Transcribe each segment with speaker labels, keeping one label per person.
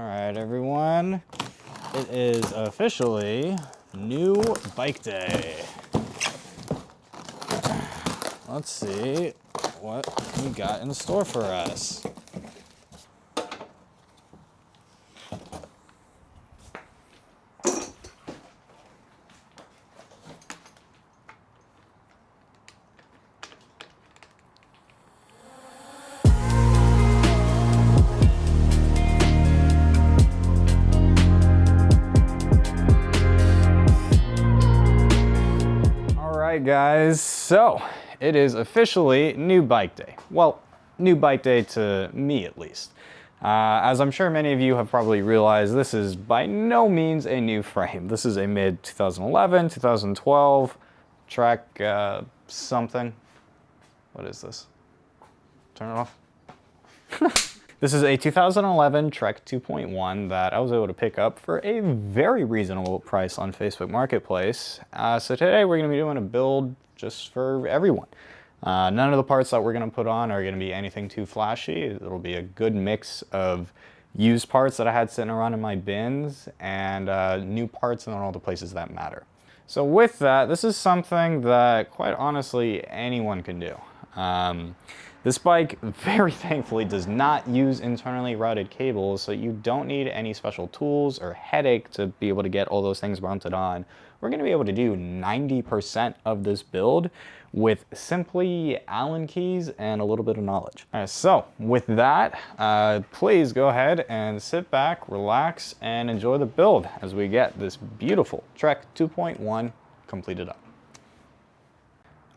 Speaker 1: Alright everyone, it is officially new bike day. Let's see what we got in store for us. Alright guys, so it is officially new bike day. Well, new bike day to me at least. As I'm sure many of you have probably realized, this is by no means a new frame. This is a mid 2011, 2012 Trek something. What is this? Turn it off. This is a 2011 Trek 2.1 that I was able to pick up for a very reasonable price on Facebook Marketplace. So today we're going to be doing a build just for everyone. None of the parts that we're going to put on are going to be anything too flashy. It'll be a good mix of used parts that I had sitting around in my bins and new parts in all the places that matter. So with that, this is something that quite honestly anyone can do. This bike, very thankfully, does not use internally routed cables, so you don't need any special tools or headache to be able to get all those things mounted on. We're going to be able to do 90% of this build with simply Allen keys and a little bit of knowledge. All right, so with that, please go ahead and sit back, relax, and enjoy the build as we get this beautiful Trek 2.1 completed up.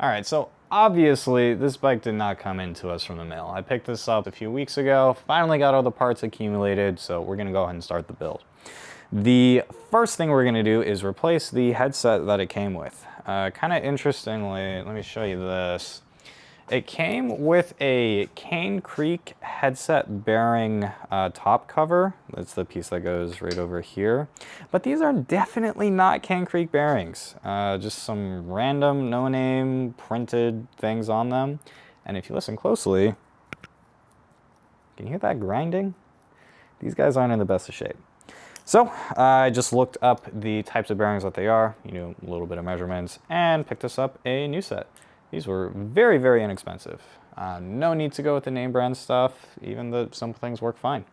Speaker 1: All right, so obviously, this bike did not come into us from the mail. I picked this up a few weeks ago, finally got all the parts accumulated, so we're gonna go ahead and start the build. The first thing we're gonna do is replace the headset that it came with. Kind of interestingly, let me show you this. It came with a Cane Creek headset bearing top cover. That's the piece that goes right over here. But these are definitely not Cane Creek bearings. Just some random, no-name printed things on them. And if you listen closely, can you hear that grinding? These guys aren't in the best of shape. So I just looked up the types of bearings that they are, you know, a little bit of measurements, and picked us up a new set. These were very, very inexpensive. No need to go with the name brand stuff. Even the simple things work fine.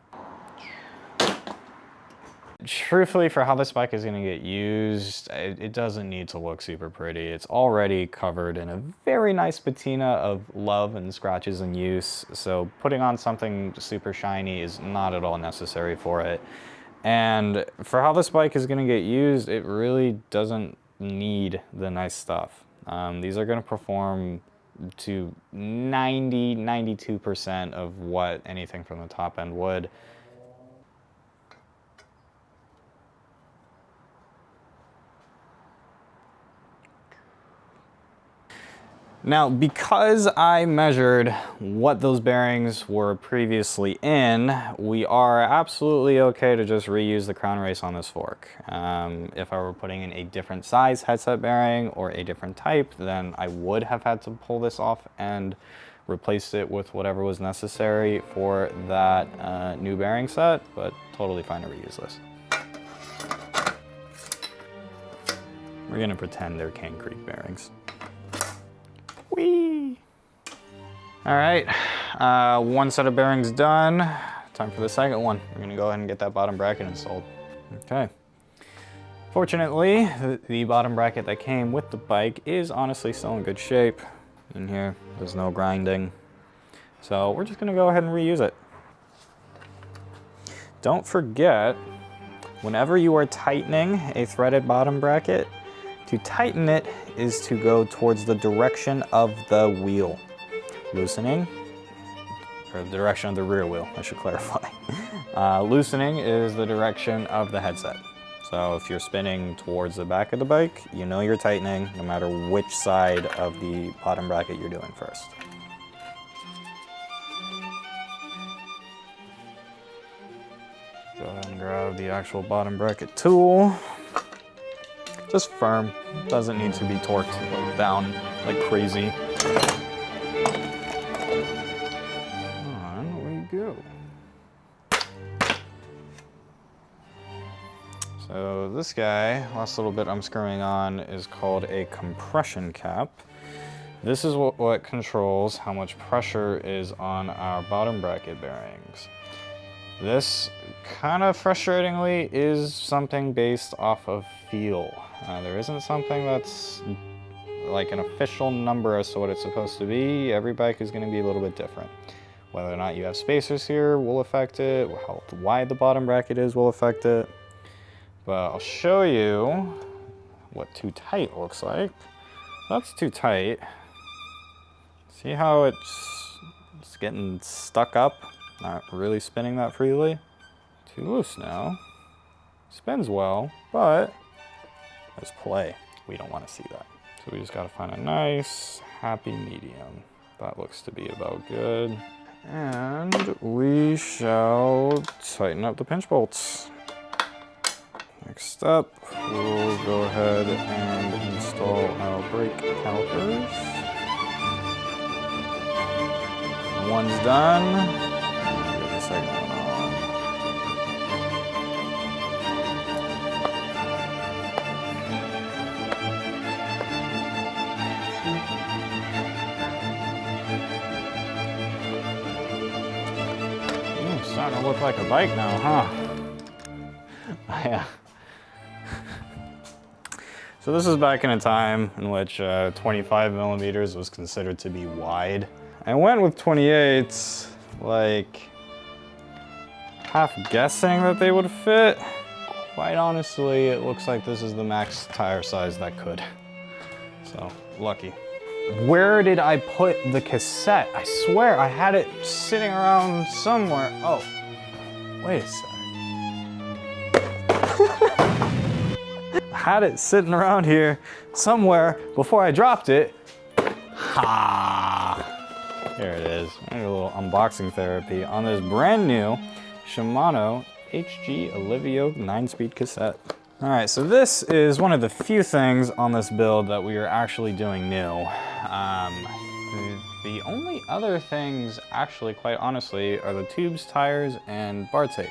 Speaker 1: Truthfully, for how this bike is gonna get used, it doesn't need to look super pretty. It's already covered in a very nice patina of love and scratches in use. So putting on something super shiny is not at all necessary for it. And for how this bike is gonna get used, it really doesn't need the nice stuff. These are going to perform to 92% of what anything from the top end would. Now, because I measured what those bearings were previously in, we are absolutely okay to just reuse the crown race on this fork. If I were putting in a different size headset bearing or a different type, then I would have had to pull this off and replace it with whatever was necessary for that new bearing set, but totally fine to reuse this. We're gonna pretend they're Cane Creek bearings. Whee! All right, one set of bearings done. Time for the second one. We're gonna go ahead and get that bottom bracket installed. Okay. Fortunately, the bottom bracket that came with the bike is honestly still in good shape. In here, there's no grinding. So we're just gonna go ahead and reuse it. Don't forget, whenever you are tightening a threaded bottom bracket, to tighten it is to go towards the direction of the wheel. Loosening, or the direction of the rear wheel, I should clarify. Loosening is the direction of the headset. So if you're spinning towards the back of the bike, you know you're tightening no matter which side of the bottom bracket you're doing first. Go ahead and grab the actual bottom bracket tool. Just firm, doesn't need to be torqued down like crazy. On we go. So this guy, last little bit I'm screwing on, is called a compression cap. This is what controls how much pressure is on our bottom bracket bearings. This, kind of frustratingly, is something based off of feel. There isn't something that's like an official number as to what it's supposed to be. Every bike is going to be a little bit different. Whether or not you have spacers here will affect it. How wide the bottom bracket is will affect it. But I'll show you what too tight looks like. That's too tight. See how it's getting stuck up? Not really spinning that freely. Too loose now. Spins well, but there's play. We don't want to see that. So we just got to find a nice, happy medium. That looks to be about good. And we shall tighten up the pinch bolts. Next up, we'll go ahead and install our brake calipers. One's done. Get the second one on. Starting to look like a bike now, huh? Yeah. So this is back in a time in which 25 millimeters was considered to be wide. I went with 28s, like half guessing that they would fit. Quite honestly, it looks like this is the max tire size that could. So, lucky. Where did I put the cassette? I swear I had it sitting around somewhere. Oh, wait a sec. I had it sitting around here somewhere before I dropped it. Ha! Here it is. I need a little unboxing therapy on this brand new Shimano HG Alivio 9-speed cassette. All right, so this is one of the few things on this build that we are actually doing new. The only other things, actually, quite honestly, are the tubes, tires, and bar tape.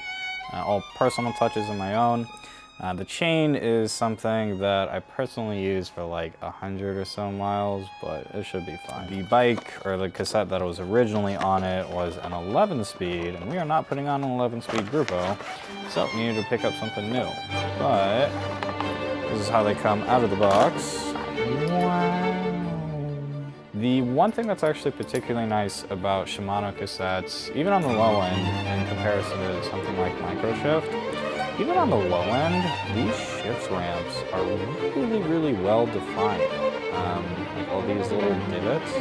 Speaker 1: All personal touches of my own. The chain is something that I personally use for like 100 or so miles, but it should be fine. The bike, or the cassette that was originally on it, was an 11-speed, and we are not putting on an 11-speed Grupo, so we needed to pick up something new. But this is how they come out of the box. Wow. The one thing that's actually particularly nice about Shimano cassettes, even on the low end in comparison to something like Microshift, even on the low end, these shift ramps are really, really well defined. Like all these little divots.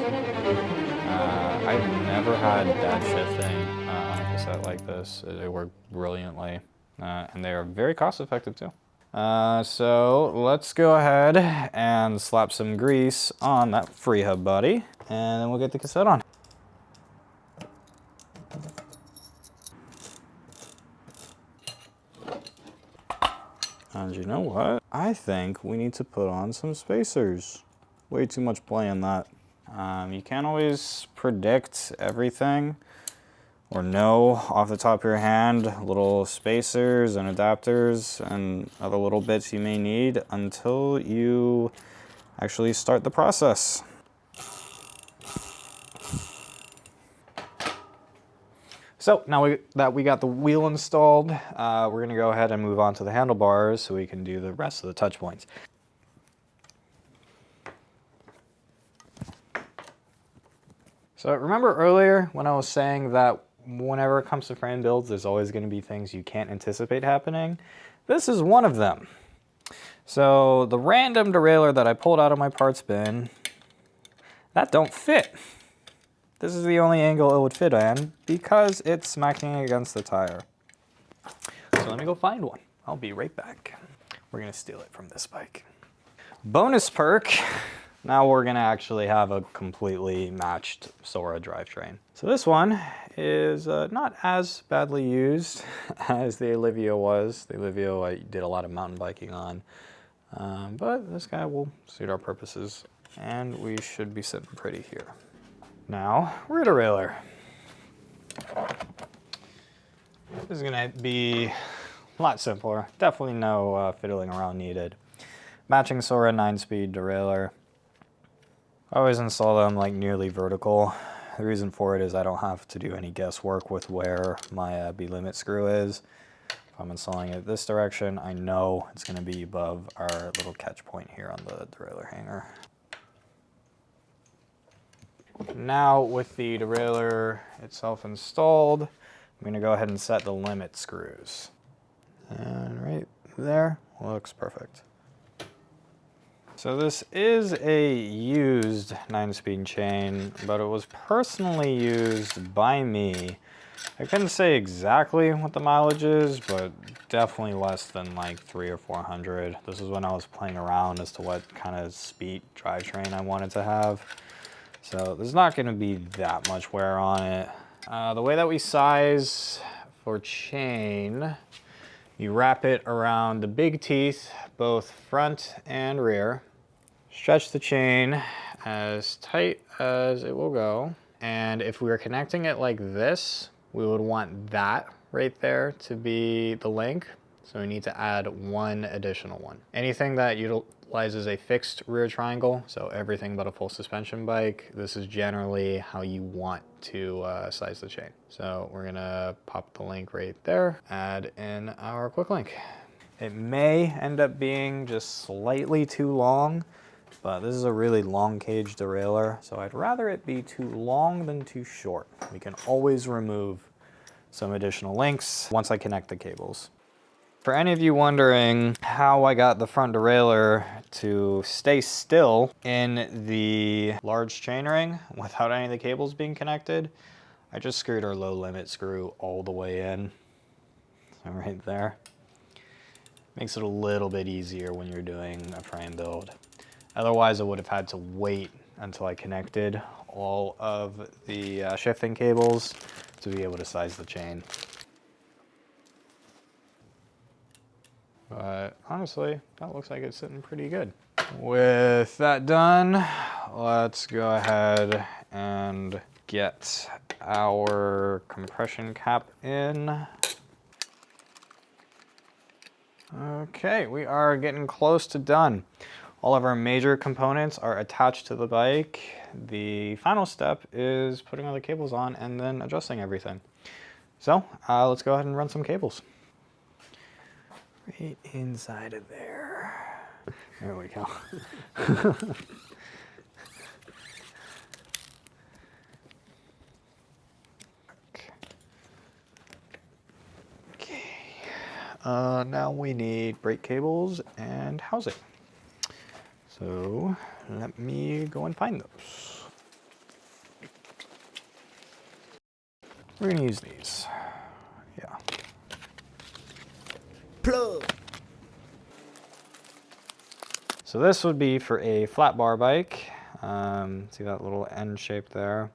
Speaker 1: I've never had bad shifting on a cassette like this. They work brilliantly, and they are very cost effective too. So let's go ahead and slap some grease on that free hub body, and then we'll get the cassette on. And you know what? I think we need to put on some spacers. Way too much play in that. You can't always predict everything or know off the top of your hand little spacers and adapters and other little bits you may need until you actually start the process. So now that we got the wheel installed, we're gonna go ahead and move on to the handlebars so we can do the rest of the touch points. So remember earlier when I was saying that whenever it comes to frame builds, there's always gonna be things you can't anticipate happening? This is one of them. So the random derailleur that I pulled out of my parts bin, that don't fit. This is the only angle it would fit in because it's smacking against the tire. So let me go find one. I'll be right back. We're gonna steal it from this bike. Bonus perk, now we're gonna actually have a completely matched Sora drivetrain. So this one is not as badly used as the Alivio was. The Alivio I did a lot of mountain biking on, but this guy will suit our purposes, and we should be sitting pretty here. Now, rear derailleur. This is gonna be A lot simpler. Definitely no fiddling around needed. Matching Sora 9-speed derailleur. I always install them like nearly vertical. The reason for it is I don't have to do any guesswork with where my B-limit screw is. If I'm installing it this direction, I know it's going to be above our little catch point here on the derailleur hanger. Now with the derailleur itself installed, I'm going to go ahead and set the limit screws. And right there, looks perfect. So this is a used 9-speed chain, but it was personally used by me. I couldn't say exactly what the mileage is, but definitely less than like 300 or 400. This is when I was playing around as to what kind of speed drivetrain I wanted to have. So there's not going to be that much wear on it. The way that we size for chain, you wrap it around the big teeth, both front and rear. Stretch the chain as tight as it will go. And if we were connecting it like this, we would want that right there to be the link. So we need to add one additional one. Anything that utilizes a fixed rear triangle, so everything but a full suspension bike, this is generally how you want to size the chain. So we're gonna pop the link right there, add in our quick link. It may end up being just slightly too long, but this is a really long cage derailleur, so I'd rather it be too long than too short. We can always remove some additional links once I connect the cables. For any of you wondering how I got the front derailleur to stay still in the large chainring without any of the cables being connected, I just screwed our low limit screw all the way in. So right there. Makes it a little bit easier when you're doing a frame build. Otherwise, I would have had to wait until I connected all of the shifting cables to be able to size the chain. But honestly, that looks like it's sitting pretty good. With that done, let's go ahead and get our compression cap in. Okay, we are getting close to done. All of our major components are attached to the bike. The final step is putting all the cables on and then adjusting everything. So let's go ahead and run some cables. Right inside of there. There we go. Okay. Now we need brake cables and housing. So let me go and find those. We're gonna use these. Yeah. Plug. So this would be for a flat bar bike. See that little N shape there?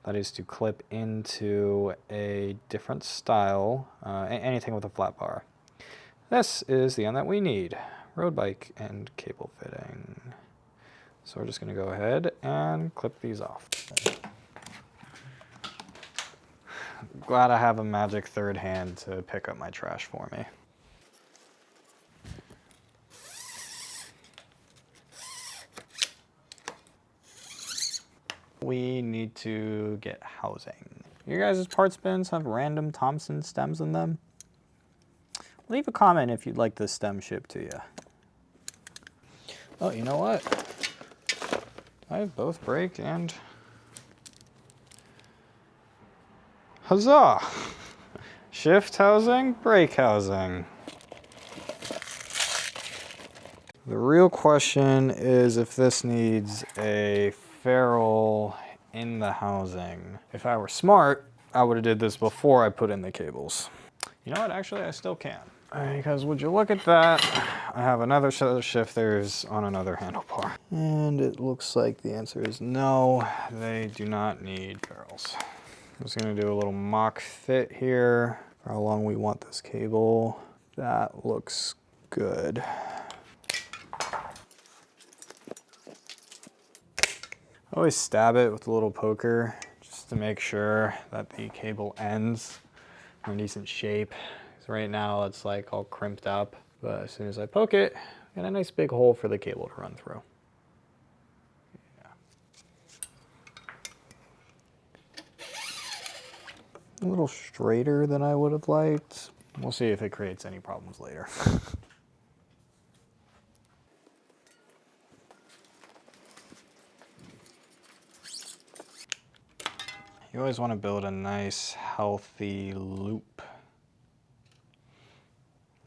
Speaker 1: That is to clip into a different style, anything with a flat bar. This is the end that we need. Road bike and cable fitting. So we're just gonna go ahead and clip these off. Glad I have a magic third hand to pick up my trash for me. We need to get housing. Your guys' parts bins have random Thompson stems in them? Leave a comment if you'd like this stem shipped to you. Oh, you know what? I have both brake and... Huzzah! Shift housing, brake housing. The real question is if this needs a ferrule in the housing. If I were smart, I would have did this before I put in the cables. You know what, actually I still can. Because would you look at that, I have another set of shifters on another handlebar. And it looks like the answer is no, they do not need ferrules. I'm just gonna do a little mock fit here for how long we want this cable. That looks good. I always stab it with a little poker just to make sure that the cable ends are in decent shape. So So right now it's like all crimped up, but as soon as I poke it, I got a nice big hole for the cable to run through. A little straighter than I would have liked. We'll see if it creates any problems later. You always want to build a nice, healthy loop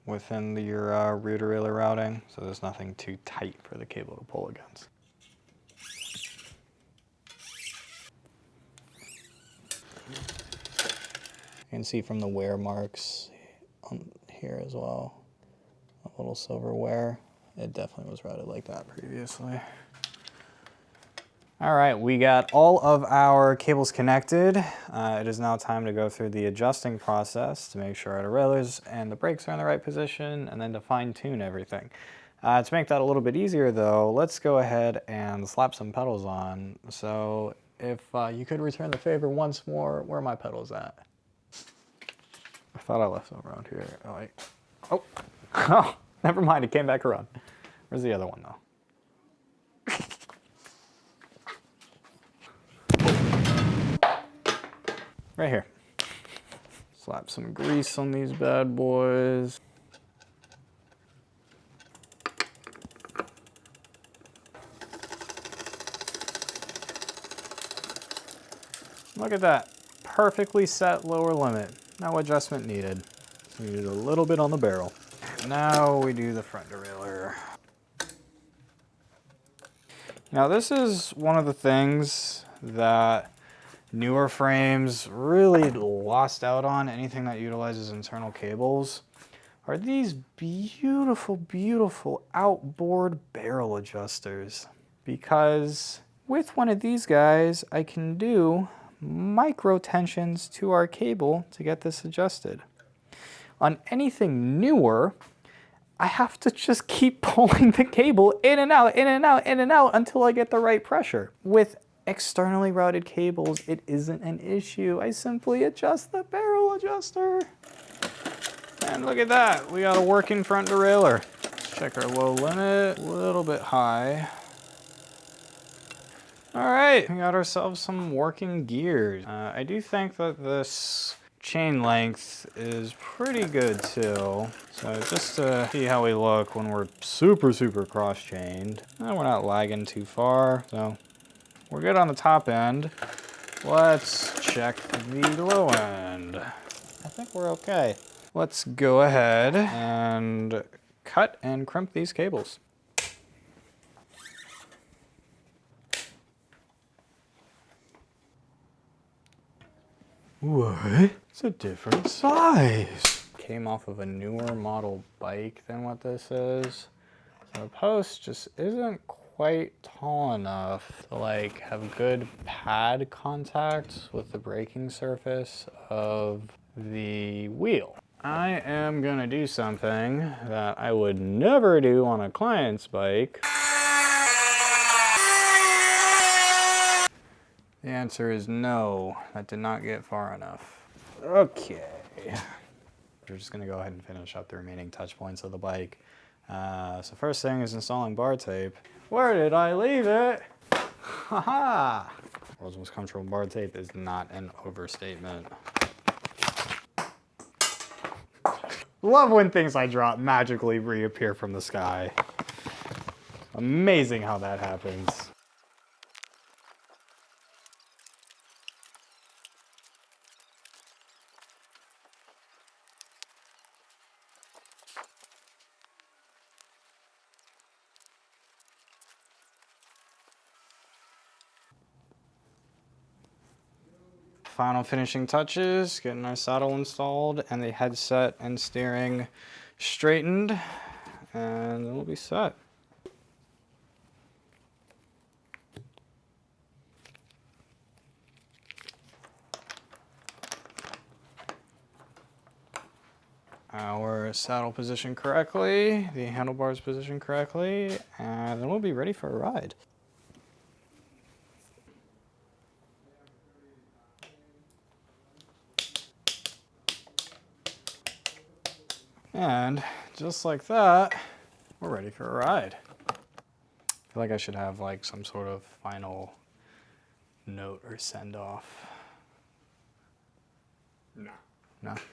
Speaker 1: within your rear derailleur routing, so there's nothing too tight for the cable to pull against. You can see from the wear marks on here as well, a little silver wear. It definitely was routed like that previously. All right, we got all of our cables connected. It is now time to go through the adjusting process to make sure our derailleurs and the brakes are in the right position, and then to fine tune everything. To make that a little bit easier though, let's go ahead and slap some pedals on. So if you could return the favor once more, where are my pedals at? I thought I left them around here. Oh, wait. Oh. Oh, never mind, it came back around. Where's the other one though? Right here. Slap some grease on these bad boys. Look at that. Perfectly set lower limit. No adjustment needed. So needed a little bit on the barrel. Now we do the front derailleur. Now this is one of the things that newer frames really lost out on. Anything that utilizes internal cables are these beautiful, beautiful outboard barrel adjusters. Because with one of these guys, I can do micro tensions to our cable to get this adjusted. On anything newer, I have to just keep pulling the cable in and out, in and out, in and out until I get the right pressure. With externally routed cables, it isn't an issue. I simply adjust the barrel adjuster. And look at that, we got a working front derailleur. Let's check our low limit, a little bit high. All right, we got ourselves some working gears. I do think that this chain length is pretty good too. So just to see how we look when we're super, super cross-chained. We're not lagging too far, so we're good on the top end. Let's check the low end. I think we're okay. Let's go ahead and cut and crimp these cables. What? It's a different size. Came off of a newer model bike than what this is. So the post just isn't quite tall enough to like have good pad contact with the braking surface of the wheel. I am gonna do something that I would never do on a client's bike. The answer is no, that did not get far enough. Okay. We're just gonna go ahead and finish up the remaining touch points of the bike. So first thing is installing bar tape. Where did I leave it? Haha! World's most comfortable bar tape is not an overstatement. Love when things I drop magically reappear from the sky. Amazing how that happens. Final finishing touches, getting our saddle installed and the headset and steering straightened, and then we'll be set. Our saddle positioned correctly, the handlebars positioned correctly, and then we'll be ready for a ride. And just like that, we're ready for a ride. I feel like I should have like some sort of final note or send off.
Speaker 2: No.
Speaker 1: No?